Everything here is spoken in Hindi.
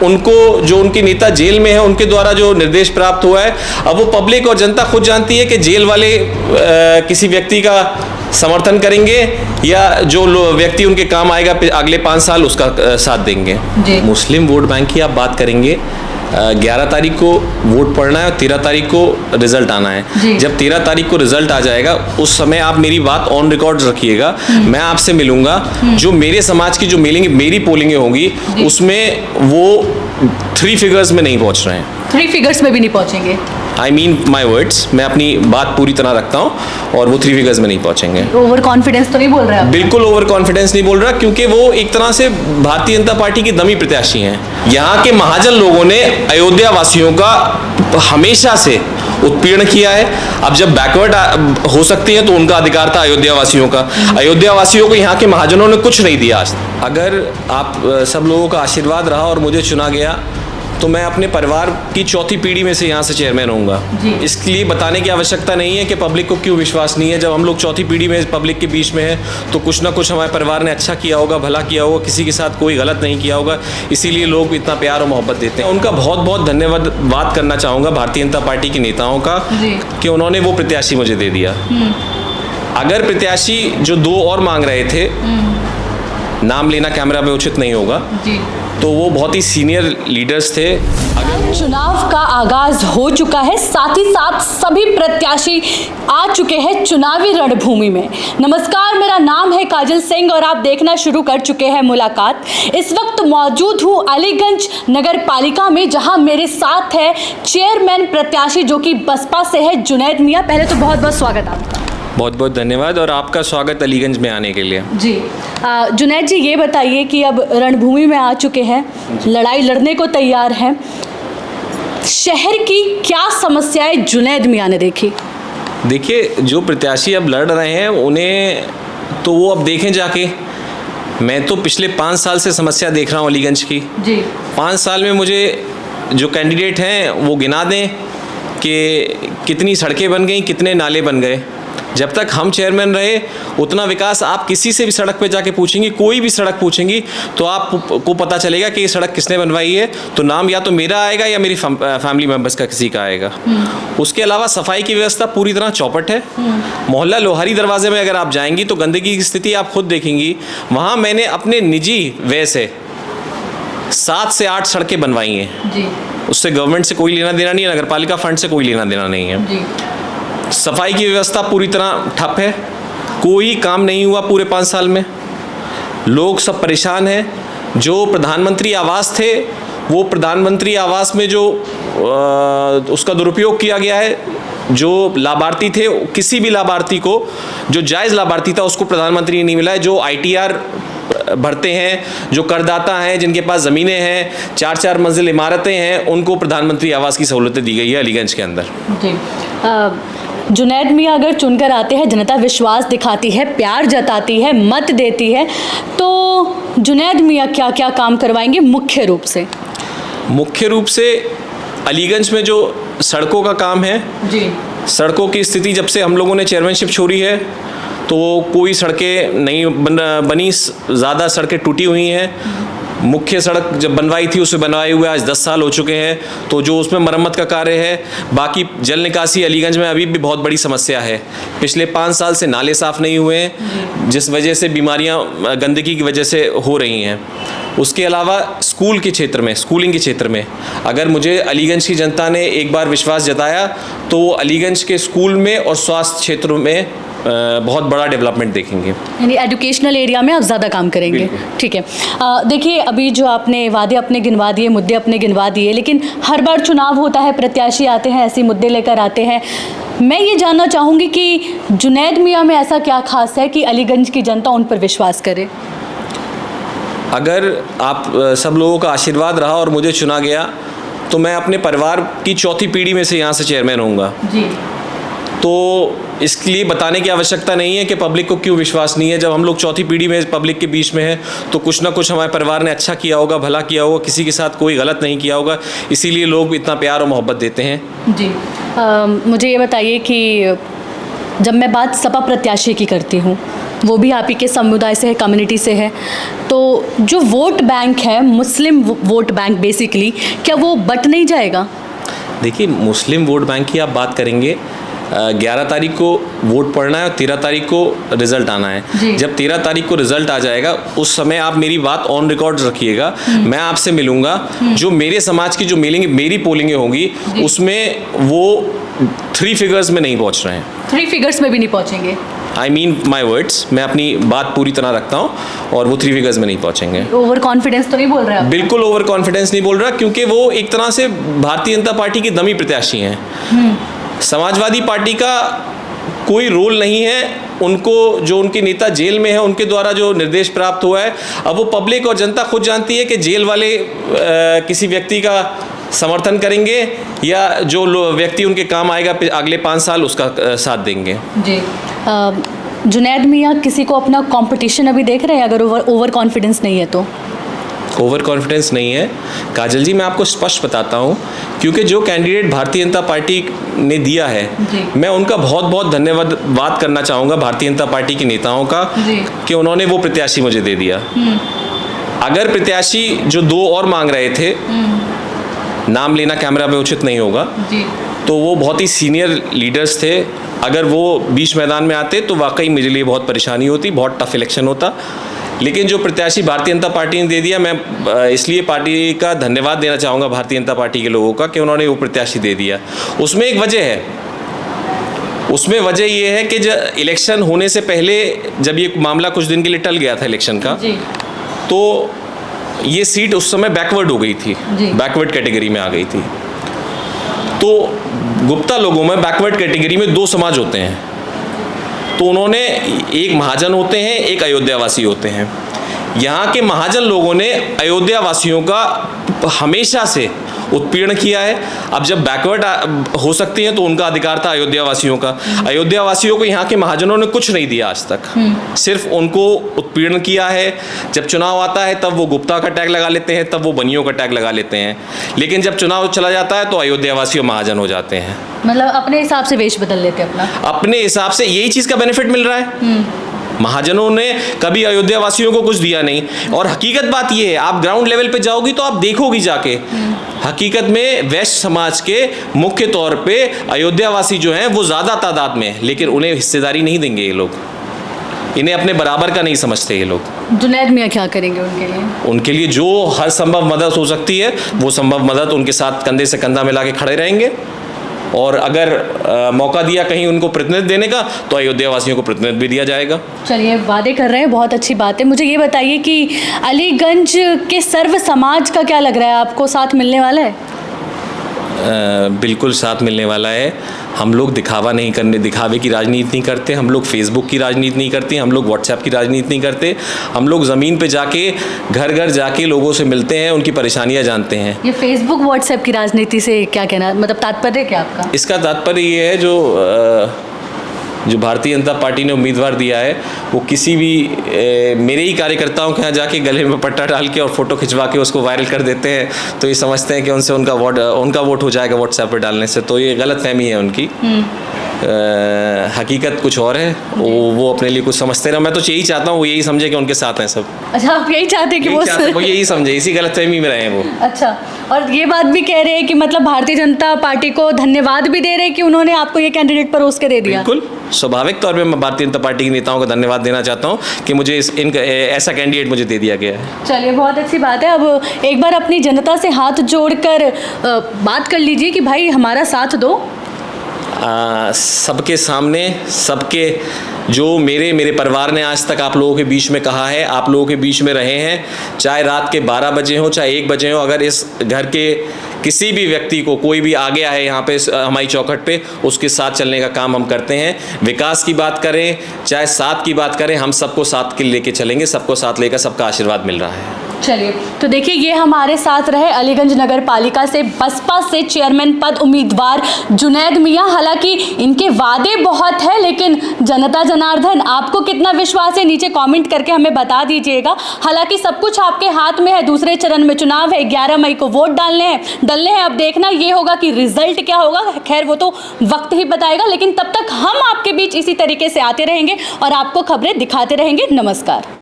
उनको जो उनके नेता जेल में है उनके द्वारा जो निर्देश प्राप्त हुआ है, अब वो पब्लिक और जनता खुद जानती है कि जेल वाले किसी व्यक्ति का समर्थन करेंगे या जो व्यक्ति उनके काम आएगा अगले 5 साल उसका साथ देंगे। मुस्लिम वोट बैंक की आप बात करेंगे, 11 तारीख को वोट पड़ना है और 13 तारीख को रिजल्ट आना है। जब 13 तारीख को रिजल्ट आ जाएगा उस समय आप मेरी बात ऑन रिकॉर्ड रखिएगा, मैं आपसे मिलूंगा। जो मेरे समाज की जो मेरी पोलिंगें होंगी उसमें वो 3 फिगर्स में नहीं पहुंच रहे हैं। 3 फिगर्स में भी नहीं पहुंचेंगे? आई मीन माई वर्ड्स, मैं अपनी बात पूरी तरह रखता हूँ और वो 3 फिगर्स में नहीं पहुंचेंगे। ओवर कॉन्फिडेंस तो नहीं बोल रहे आप? बिल्कुल ओवर कॉन्फिडेंस नहीं बोल रहा, क्योंकि वो एक तरह से भारतीय जनता पार्टी की दमी प्रत्याशी हैं। यहाँ के महाजन लोगों ने अयोध्या वासियों का हमेशा से उत्पीड़न किया है। अब जब बैकवर्ड हो सकती है तो उनका अधिकार था अयोध्या वासियों का। अयोध्या वासियों को यहाँ के महाजनों ने कुछ नहीं दिया। अगर आप सब लोगों का आशीर्वाद रहा और मुझे चुना गया तो मैं अपने परिवार की 4थी पीढ़ी में से यहाँ से चेयरमैन होऊंगा। इसलिए बताने की आवश्यकता नहीं है कि पब्लिक को क्यों विश्वास नहीं है। जब हम लोग 4थी पीढ़ी में पब्लिक के बीच में है तो कुछ ना कुछ हमारे परिवार ने अच्छा किया होगा, भला किया होगा, किसी के साथ कोई गलत नहीं किया होगा, इसीलिए लोग इतना प्यार और मोहब्बत देते हैं। उनका बहुत बहुत धन्यवाद करना चाहूँगा भारतीय जनता पार्टी के नेताओं का कि उन्होंने वो प्रत्याशी मुझे दे दिया। अगर प्रत्याशी जो 2 और मांग रहे थे, नाम लेना कैमरा में उचित नहीं होगा, तो वो बहुत ही सीनियर लीडर्स थे। चुनाव का आगाज हो चुका है, साथ ही साथ सभी प्रत्याशी आ चुके हैं चुनावी रणभूमि में। नमस्कार, मेरा नाम है काजल सिंह और आप देखना शुरू कर चुके हैं मुलाकात। इस वक्त मौजूद हूँ अलीगंज नगर पालिका में, जहां मेरे साथ है चेयरमैन प्रत्याशी जो कि बसपा से है, जुनैद मियाँ। पहले तो बहुत बहुत स्वागत आपका। बहुत बहुत धन्यवाद और आपका स्वागत अलीगंज में आने के लिए। जी जुनैद जी, ये बताइए कि अब रणभूमि में आ चुके हैं, लड़ाई लड़ने को तैयार हैं, शहर की क्या समस्याएं जुनैद मियाँ ने देखी? देखिए, जो प्रत्याशी अब लड़ रहे हैं उन्हें तो वो अब देखें जाके। मैं तो पिछले 5 साल से समस्या देख रहा हूँ अलीगंज की। 5 साल में मुझे जो कैंडिडेट हैं वो गिना दें कि कितनी सड़कें बन गई, कितने नाले बन गए। जब तक हम चेयरमैन रहे उतना विकास आप किसी से भी सड़क पे जाके पूछेंगी, कोई भी सड़क पूछेंगी तो आपको पता चलेगा कि ये सड़क किसने बनवाई है, तो नाम या तो मेरा आएगा या मेरी फैमिली मेम्बर्स का किसी का आएगा। उसके अलावा सफाई की व्यवस्था पूरी तरह चौपट है। मोहल्ला लोहारी दरवाजे में अगर आप जाएंगी तो गंदगी की स्थिति आप खुद देखेंगी। वहाँ मैंने अपने निजी व्यय से 7 से 8 सड़कें बनवाई हैं। उससे गवर्नमेंट से कोई लेना देना नहीं है, नगर पालिका फंड से कोई लेना देना नहीं है। सफाई की व्यवस्था पूरी तरह ठप है, कोई काम नहीं हुआ पूरे 5 साल में। लोग सब परेशान हैं। जो प्रधानमंत्री आवास थे, वो प्रधानमंत्री आवास में जो उसका दुरुपयोग किया गया है, जो लाभार्थी थे, किसी भी लाभार्थी को जो जायज़ लाभार्थी था उसको प्रधानमंत्री नहीं मिला है। जो ITR भरते हैं, जो करदाता हैं, जिनके पास ज़मीनें हैं, 4-4 मंजिल इमारतें हैं, उनको प्रधानमंत्री आवास की सहूलतें दी गई है अलीगंज के अंदर। जुनैद मियाँ अगर चुनकर आते हैं, जनता विश्वास दिखाती है, प्यार जताती है, मत देती है, तो जुनैद मियाँ क्या क्या काम करवाएंगे मुख्य रूप से? मुख्य रूप से अलीगंज में जो सड़कों का काम है, सड़कों की स्थिति जब से हम लोगों ने चेयरमैनशिप छोड़ी है तो कोई सड़कें नहीं बनी, ज़्यादा सड़कें टूटी हुई हैं। मुख्य सड़क जब बनवाई थी उसे बनवाए हुए आज 10 साल हो चुके हैं, तो जो उसमें मरम्मत का कार्य है। बाकी जल निकासी अलीगंज में अभी भी बहुत बड़ी समस्या है। पिछले 5 साल से नाले साफ़ नहीं हुए हैं, जिस वजह से बीमारियां गंदगी की वजह से हो रही हैं। उसके अलावा स्कूल के क्षेत्र में, स्कूलिंग के क्षेत्र में अगर मुझे अलीगंज की जनता ने एक बार विश्वास जताया तो वो अलीगंज के स्कूल में और स्वास्थ्य क्षेत्रों में बहुत बड़ा डेवलपमेंट देखेंगे। यानी एजुकेशनल एरिया में आप ज़्यादा काम करेंगे। ठीक है, देखिए अभी जो आपने वादे अपने गिनवा दिए, मुद्दे अपने गिनवा दिए, लेकिन हर बार चुनाव होता है, प्रत्याशी आते हैं, ऐसे मुद्दे लेकर आते हैं। मैं ये जानना चाहूँगी कि जुनैद मियाँ में ऐसा क्या खास है कि अलीगंज की जनता उन पर विश्वास करे? अगर आप सब लोगों का आशीर्वाद रहा और मुझे चुना गया तो मैं अपने परिवार की 4थी पीढ़ी में से यहाँ से चेयरमैन होऊंगा। तो इसलिए बताने की आवश्यकता नहीं है कि पब्लिक को क्यों विश्वास नहीं है। जब हम लोग 4थी पीढ़ी में पब्लिक के बीच में है तो कुछ ना कुछ हमारे परिवार ने अच्छा किया होगा, भला किया होगा, किसी के साथ कोई गलत नहीं किया होगा, इसीलिए लोग इतना प्यार और मोहब्बत देते हैं। जी मुझे ये बताइए कि जब मैं बात सपा प्रत्याशी की करती हूँ, वो भी आप ही के समुदाय से है, कम्युनिटी से है, तो जो वोट बैंक है, मुस्लिम वोट बैंक बेसिकली, क्या वो बट नहीं जाएगा? देखिए, मुस्लिम वोट बैंक की आप बात करेंगे, 11 तारीख को वोट पड़ना है और 13 तारीख को रिजल्ट आना है। जब 13 तारीख को रिजल्ट आ जाएगा, उस समय आप मेरी बात ऑन रिकॉर्ड रखिएगा, मैं आपसे मिलूंगा। जो मेरे समाज की जो मेरी पोलिंगें होंगी, उसमें वो 3 फिगर्स में नहीं पहुंच रहे हैं। 3 फिगर्स में भी नहीं पहुंचेंगे? आई मीन माई वर्ड्स, मैं अपनी बात पूरी तरह रखता हूँ और वो 3 फिगर्स में नहीं पहुँचेंगे। ओवर कॉन्फिडेंस तो नहीं बोल रहे आप? बिल्कुल ओवर कॉन्फिडेंस नहीं बोल रहा, क्योंकि वो एक तरह से भारतीय जनता पार्टी की दमी प्रत्याशी हैं। समाजवादी पार्टी का कोई रोल नहीं है, उनको जो उनके नेता जेल में है उनके द्वारा जो निर्देश प्राप्त हुआ है, अब वो पब्लिक और जनता खुद जानती है कि जेल वाले किसी व्यक्ति का समर्थन करेंगे या जो व्यक्ति उनके काम आएगा अगले 5 साल उसका साथ देंगे। जी। जुनैद मियाँ किसी को अपना कंपटीशन अभी देख रहे हैं, अगर ओवर कॉन्फिडेंस नहीं है तो? ओवर कॉन्फिडेंस नहीं है काजल जी, मैं आपको स्पष्ट बताता हूँ, क्योंकि जो कैंडिडेट भारतीय जनता पार्टी ने दिया है, मैं उनका बहुत बहुत धन्यवाद करना चाहूँगा भारतीय जनता पार्टी के नेताओं का, कि उन्होंने वो प्रत्याशी मुझे दे दिया। अगर प्रत्याशी जो 2 और मांग रहे थे, नाम लेना कैमरा में उचित नहीं होगा, तो वो बहुत ही सीनियर लीडर्स थे, अगर वो बीच मैदान में आते तो वाकई मेरे लिए बहुत परेशानी होती, बहुत टफ इलेक्शन होता। लेकिन जो प्रत्याशी भारतीय जनता पार्टी ने दे दिया, मैं इसलिए पार्टी का धन्यवाद देना चाहूँगा भारतीय जनता पार्टी के लोगों का, कि उन्होंने वो प्रत्याशी दे दिया। उसमें एक वजह है, उसमें वजह ये है कि जब इलेक्शन होने से पहले, जब ये मामला कुछ दिन के लिए टल गया था इलेक्शन का, तो ये सीट उस समय बैकवर्ड हो गई थी, बैकवर्ड कैटेगरी में आ गई थी। तो गुप्ता लोगों में बैकवर्ड कैटेगरी में 2 समाज होते हैं, तो उन्होंने एक महाजन होते हैं, एक अयोध्यावासी होते हैं। यहाँ के महाजन लोगों ने अयोध्यावासियों का हमेशा से उत्पीड़न किया है। अब जब बैकवर्ड हो सकती हैं तो उनका अधिकार था अयोध्यावासियों का। अयोध्यावासियों को यहाँ के महाजनों ने कुछ नहीं दिया आज तक, सिर्फ उनको उत्पीड़न किया है। जब चुनाव आता है तब वो गुप्ता का टैग लगा लेते हैं, तब वो बनियों का टैग लगा लेते हैं, लेकिन जब चुनाव चला जाता है तो अयोध्यावासी और महाजन हो जाते हैं। मतलब अपने हिसाब से वेश बदल लेते हैं अपना, अपने हिसाब से। यही चीज़ का बेनिफिट मिल रहा है। महाजनों ने कभी अयोध्यावासियों को कुछ दिया नहीं, और हकीकत बात यह है, आप ग्राउंड लेवल पे जाओगी तो आप देखोगी जाके, हकीकत में वैश्य समाज के मुख्य तौर पे अयोध्यावासी जो हैं वो ज़्यादा तादाद में है, लेकिन उन्हें हिस्सेदारी नहीं देंगे ये लोग, इन्हें अपने बराबर का नहीं समझते ये लोग। जुनैद मियाँ क्या करेंगे उनके लिए? उनके लिए जो हर संभव मदद हो सकती है वो संभव मदद उनके साथ कंधे से कंधा मिला के खड़े रहेंगे, और अगर मौका दिया कहीं उनको प्रतिनिधित्व देने का तो अयोध्यावासियों को प्रतिनिधित्व भी दिया जाएगा। चलिए, वादे कर रहे हैं, बहुत अच्छी बात है। मुझे ये बताइए कि अलीगंज के सर्व समाज का क्या लग रहा है आपको, साथ मिलने वाला है? बिल्कुल साथ मिलने वाला है। हम लोग दिखावे की राजनीति नहीं करते, हम लोग फेसबुक की राजनीति नहीं करते, हम लोग व्हाट्सएप की राजनीति नहीं करते। हम लोग ज़मीन पे जाके घर घर जाके लोगों से मिलते हैं, उनकी परेशानियां जानते हैं। ये फेसबुक व्हाट्सएप की राजनीति से क्या कहना, मतलब तात्पर्य क्या आपका? इसका तात्पर्य ये है, जो भारतीय जनता पार्टी ने उम्मीदवार दिया है वो किसी भी मेरे ही कार्यकर्ताओं के यहाँ जाके गले में पट्टा डाल के और फोटो खिंचवा के उसको वायरल कर देते हैं, तो ये समझते हैं कि उनसे उनका वोट हो जाएगा व्हाट्सएप पर डालने से। तो ये गलत फहमी है उनकी। हकीकत कुछ और है, वो अपने लिए कुछ समझते रहे। मैं तो यही चाहता हूँ वो यही समझे कि उनके साथ हैं सब। अच्छा, आप यही चाहते हैं कि वो यही समझे, इसी गलतफहमी में रहे हैं वो। अच्छा, और ये बात भी कह रहे हैं कि मतलब भारतीय जनता पार्टी को धन्यवाद भी दे रहे हैं कि उन्होंने आपको ये कैंडिडेट परोस के दे दिया। बिल्कुल स्वाभाविक तौर पे मैं भारतीय जनता पार्टी के नेताओं को धन्यवाद देना चाहता हूँ कि मुझे ऐसा कैंडिडेट मुझे दे दिया गया है। चलिए, बहुत अच्छी बात है। अब एक बार अपनी जनता से हाथ जोड़कर बात कर लीजिए कि भाई हमारा साथ दो। सबके सामने, सबके जो मेरे परिवार ने आज तक आप लोगों के बीच में कहा है, आप लोगों के बीच में रहे हैं, चाहे रात के 12 बजे हो चाहे 1 बजे हो, अगर इस घर के किसी भी व्यक्ति को कोई भी आ गया है यहाँ पे हमारी चौखट पे, उसके साथ चलने का काम हम करते हैं। विकास की बात करें चाहे साथ की बात करें, हम सबको साथ के लेके चलेंगे, सबको साथ लेकर सबका आशीर्वाद मिल रहा है। चलिए, तो देखिए ये हमारे साथ रहे अलीगंज नगर पालिका से बसपा से चेयरमैन पद उम्मीदवार जुनैद मियां। हालांकि इनके वादे बहुत है, लेकिन जनता जनार्दन आपको कितना विश्वास है, नीचे कमेंट करके हमें बता दीजिएगा। हालांकि सब कुछ आपके हाथ में है, दूसरे चरण में चुनाव है, 11 मई को वोट डालने हैं। अब देखना ये होगा कि रिजल्ट क्या होगा, खैर वो तो वक्त ही बताएगा, लेकिन तब तक हम आपके बीच इसी तरीके से आते रहेंगे और आपको खबरें दिखाते रहेंगे। नमस्कार।